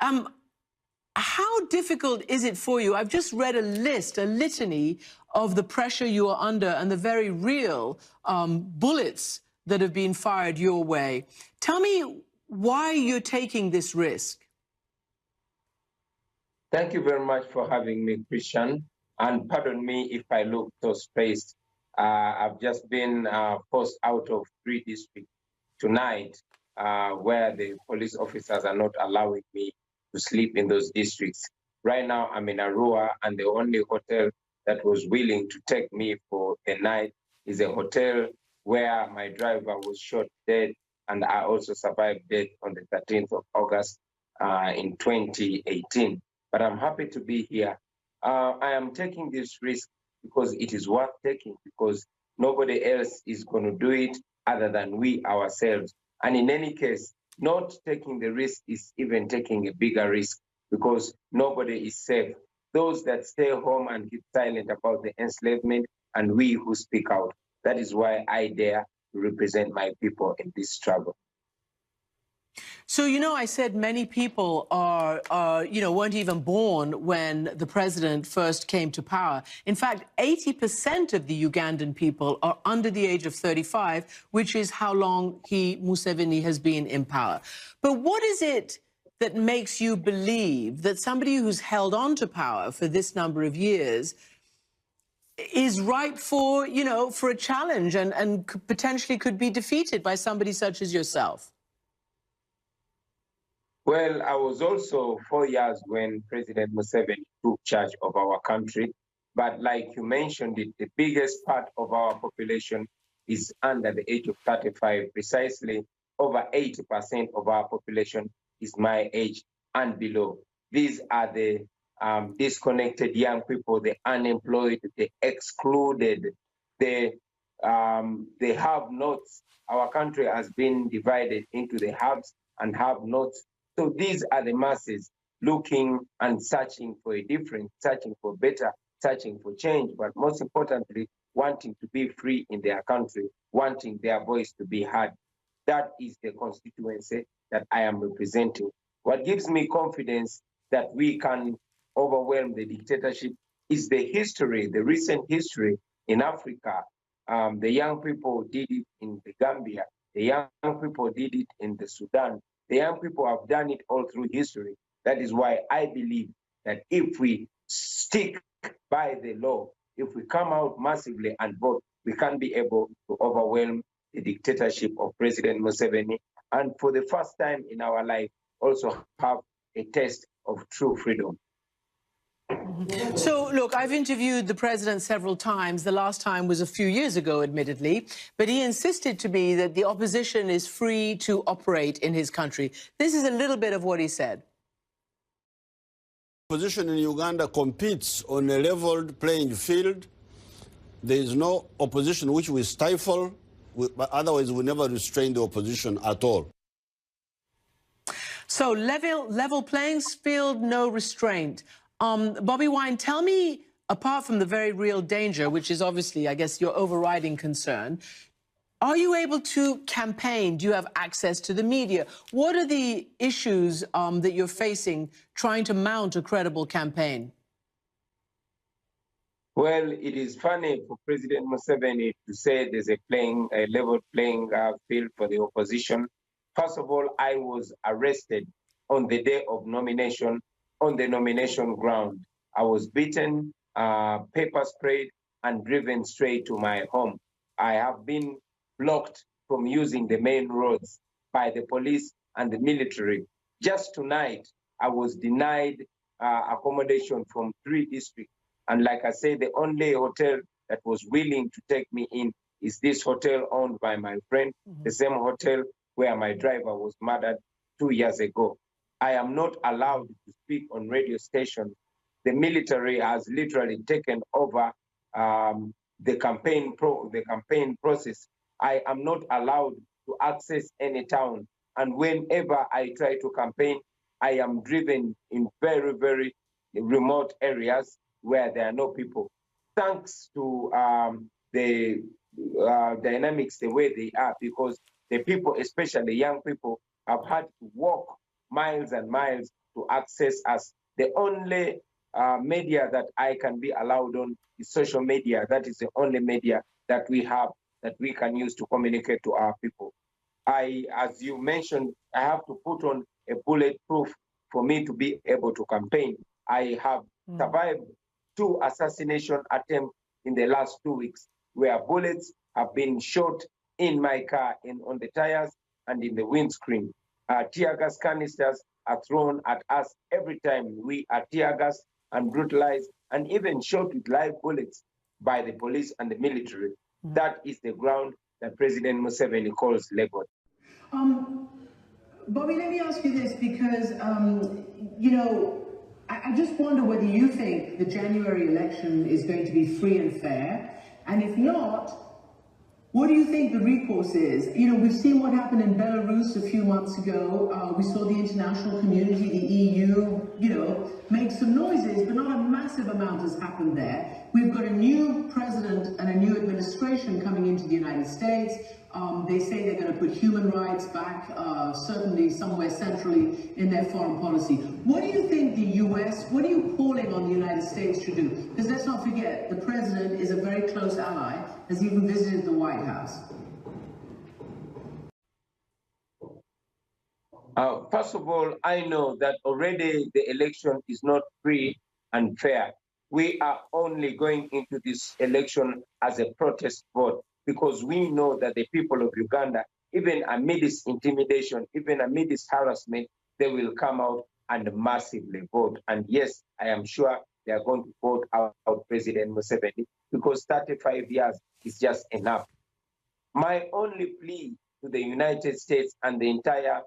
How difficult is it for you? I've just read a litany of the pressure you are under and the very real bullets that have been fired your way. Tell me why you're taking this risk. Thank you very much for having me, Christian. And pardon me if I look so spaced. I've just been forced out of 3 districts tonight, where the police officers are not allowing me to sleep in those districts. Right now, I'm in Arua, and the only hotel that was willing to take me for the night is a hotel where my driver was shot dead, and I also survived death on the 13th of August in 2018. But I'm happy to be here. I am taking this risk because it is worth taking, because nobody else is going to do it other than we ourselves. And in any case, not taking the risk is even taking a bigger risk, because nobody is safe. Those that stay home and keep silent about the enslavement, and we who speak out. That is why I dare to represent my people in this struggle. So, you know, I said many people weren't even born when the president first came to power. In fact, 80% of the Ugandan people are under the age of 35, which is how long Museveni has been in power. But what is it that makes you believe that somebody who's held on to power for this number of years is ripe for, for a challenge and potentially could be defeated by somebody such as yourself? Well, I was also 4 years when President Museveni took charge of our country. But like you mentioned it, the biggest part of our population is under the age of 35. Precisely over 80% of our population is my age and below. These are the disconnected young people, the unemployed, the excluded, the have-nots. Our country has been divided into the haves and have-nots. So these are the masses looking and searching for a difference, searching for better, searching for change, but most importantly, wanting to be free in their country, wanting their voice to be heard. That is the constituency that I am representing. What gives me confidence that we can overwhelm the dictatorship is the history, the recent history in Africa. The young people did it in the Gambia. The young people did it in the Sudan. The young people have done it all through history. That is why I believe that if we stick by the law, if we come out massively and vote, we can be able to overwhelm the dictatorship of President Museveni, and for the first time in our life, also have a taste of true freedom. So, look, I've interviewed the president several times. The last time was a few years ago, admittedly. But he insisted to me that the opposition is free to operate in his country. This is a little bit of what he said. Opposition in Uganda competes on a leveled playing field. There is no opposition which we stifle, but otherwise we never restrain the opposition at all. So, level playing field, no restraint. BOBIWINE, tell me, apart from the very real danger, which is obviously, I guess, your overriding concern, are you able to campaign? Do you have access to the media? What are the issues that you're facing trying to mount a credible campaign? Well, it is funny for President Museveni to say there's a level playing field for the opposition. First of all, I was arrested on the day of nomination, on the nomination ground. I was beaten, pepper sprayed, and driven straight to my home. I have been blocked from using the main roads by the police and the military. Just tonight, I was denied accommodation from 3 districts. And like I said, the only hotel that was willing to take me in is this hotel owned by my friend, the same hotel where my driver was murdered 2 years ago. I am not allowed to speak on radio stations. The military has literally taken over the campaign process. I am not allowed to access any town. And whenever I try to campaign, I am driven in very, very remote areas where there are no people. Thanks to the dynamics the way they are, because the people, especially young people, have had to walk miles and miles to access us. The only media that I can be allowed on is social media. That is the only media that we have that we can use to communicate to our people. As you mentioned, I have to put on a bulletproof for me to be able to campaign. I have survived 2 assassination attempts in the last 2 weeks, where bullets have been shot in my car, on the tires and in the windscreen. Tear gas canisters are thrown at us every time we are tear gas and brutalized and even shot with live bullets by the police and the military. That is the ground that President Museveni calls Lagos. Bobby, let me ask you this because, you know, I just wonder whether you think the January election is going to be free and fair. And if not, what do you think the recourse is? You know, we've seen what happened in Belarus a few months ago. We saw the international community, the EU, you know, make some noises, but not a massive amount has happened there. We've got a new president and a new administration coming into the United States. They say they're going to put human rights back, certainly somewhere centrally in their foreign policy. What do you think the US, what are you calling on the United States to do? Because let's not forget, the president is a very close ally, has even visited the White House. First of all, I know that already the election is not free and fair. We are only going into this election as a protest vote, because we know that the people of Uganda, even amidst intimidation, even amidst harassment, they will come out and massively vote. And yes, I am sure they are going to vote out President Museveni, because 35 years is just enough. My only plea to the United States and the entire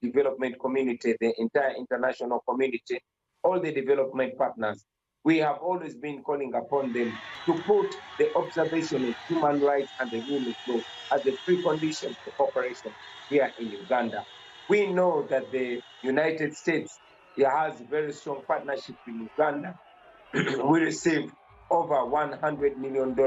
development community, the entire international community, all the development partners, we have always been calling upon them to put the observation of human rights and the rule of law as a precondition for cooperation here in Uganda. We know that the United States has a very strong partnership in Uganda. We receive over $100 million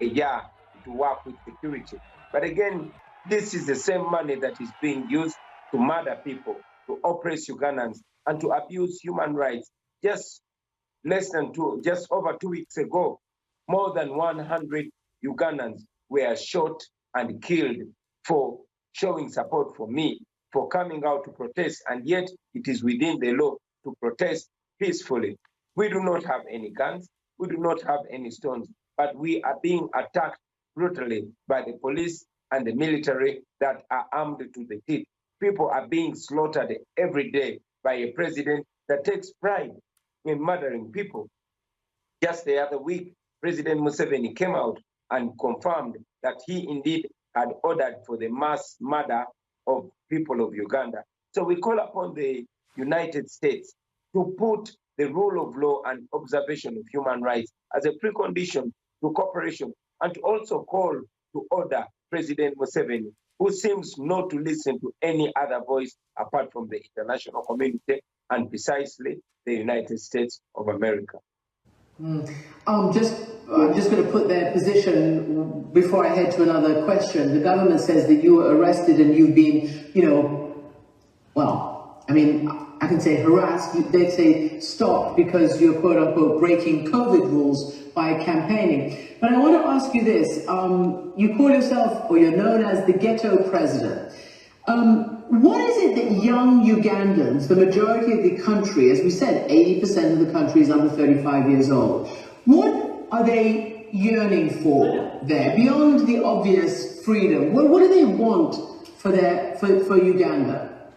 a year to work with security. But again, this is the same money that is being used to murder people, to oppress Ugandans, and to abuse human rights. Just over 2 weeks ago, more than 100 Ugandans were shot and killed for showing support for me, for coming out to protest, and yet it is within the law to protest peacefully. We do not have any guns, we do not have any stones, but we are being attacked brutally by the police and the military that are armed to the teeth. People are being slaughtered every day by a president that takes pride in murdering people. Just the other week, President Museveni came out and confirmed that he indeed had ordered for the mass murder of people of Uganda. So we call upon the United States to put the rule of law and observation of human rights as a precondition to cooperation, and to also call to order President Museveni, who seems not to listen to any other voice apart from the international community and precisely the United States of America. I'm just going to put their position before I head to another question. The government says that you were arrested and you've been, you know, well, I mean, I can say harassed. They say stopped because you're quote unquote breaking COVID rules by campaigning. But I want to ask you this. You call yourself, or you're known as the ghetto president. What is it that young Ugandans, the majority of the country, as we said, 80% of the country is under 35 years old, what are they yearning for there, beyond the obvious freedom? What do they want for Uganda?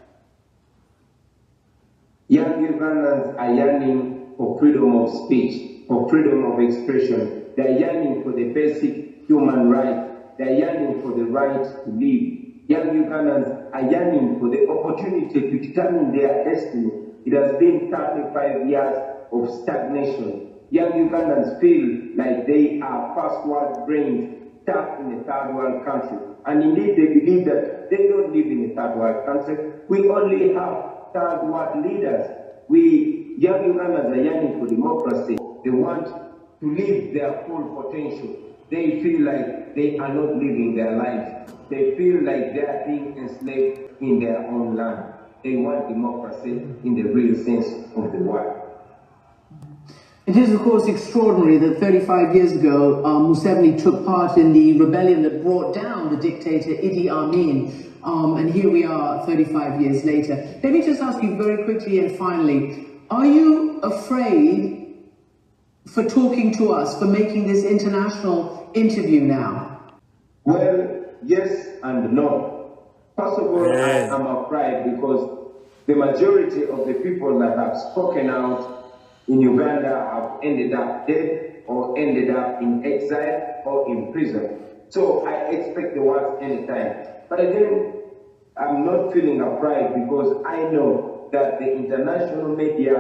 Young Ugandans are yearning for freedom of speech, for freedom of expression. They are yearning for the basic human rights. They are yearning for the right to live. Young Ugandans are yearning for the opportunity to determine their destiny. It has been 35 years of stagnation. Young Ugandans feel like they are first world brains stuck in a third world country. And indeed, they believe that they don't live in a third world country. We only have third world leaders. Young Ugandans are yearning for democracy. They want to live their full potential. They feel like they are not living their lives. They feel like they are being enslaved in their own land. they want democracy in the real sense of the word. It is, of course, extraordinary that 35 years ago, Museveni took part in the rebellion that brought down the dictator Idi Amin. And here we are 35 years later. Let me just ask you very quickly and finally, are you afraid for talking to us, for making this international interview now? Well, yes and no. First of all, I am afraid because the majority of the people that have spoken out in Uganda have ended up dead or ended up in exile or in prison. So I expect the worst anytime. But again, I'm not feeling afraid because I know that the international media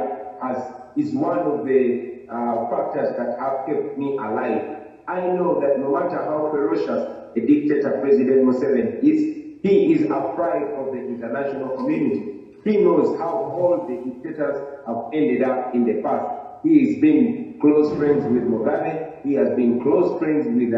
is one of the factors that have kept me alive. I know that no matter how ferocious a dictator President Museveni is, he is afraid of the international community. He knows how all the dictators have ended up in the past. He has been close friends with Mugabe. He has been close friends with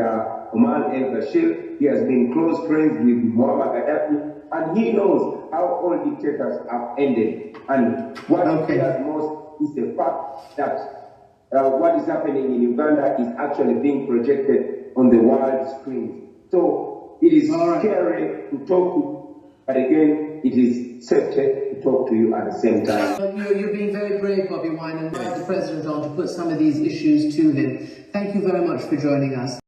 Omar el-Bashir. He has been close friends with Muammar Gaddafi. And he knows how all dictators have ended. And what matters most is the fact that what is happening in Uganda is actually being projected on the world screens. So it is scary to talk to, but again, it is safe to talk to you at the same time. You're being very brave, Bobi Wine, and invite the President on to put some of these issues to him. Thank you very much for joining us.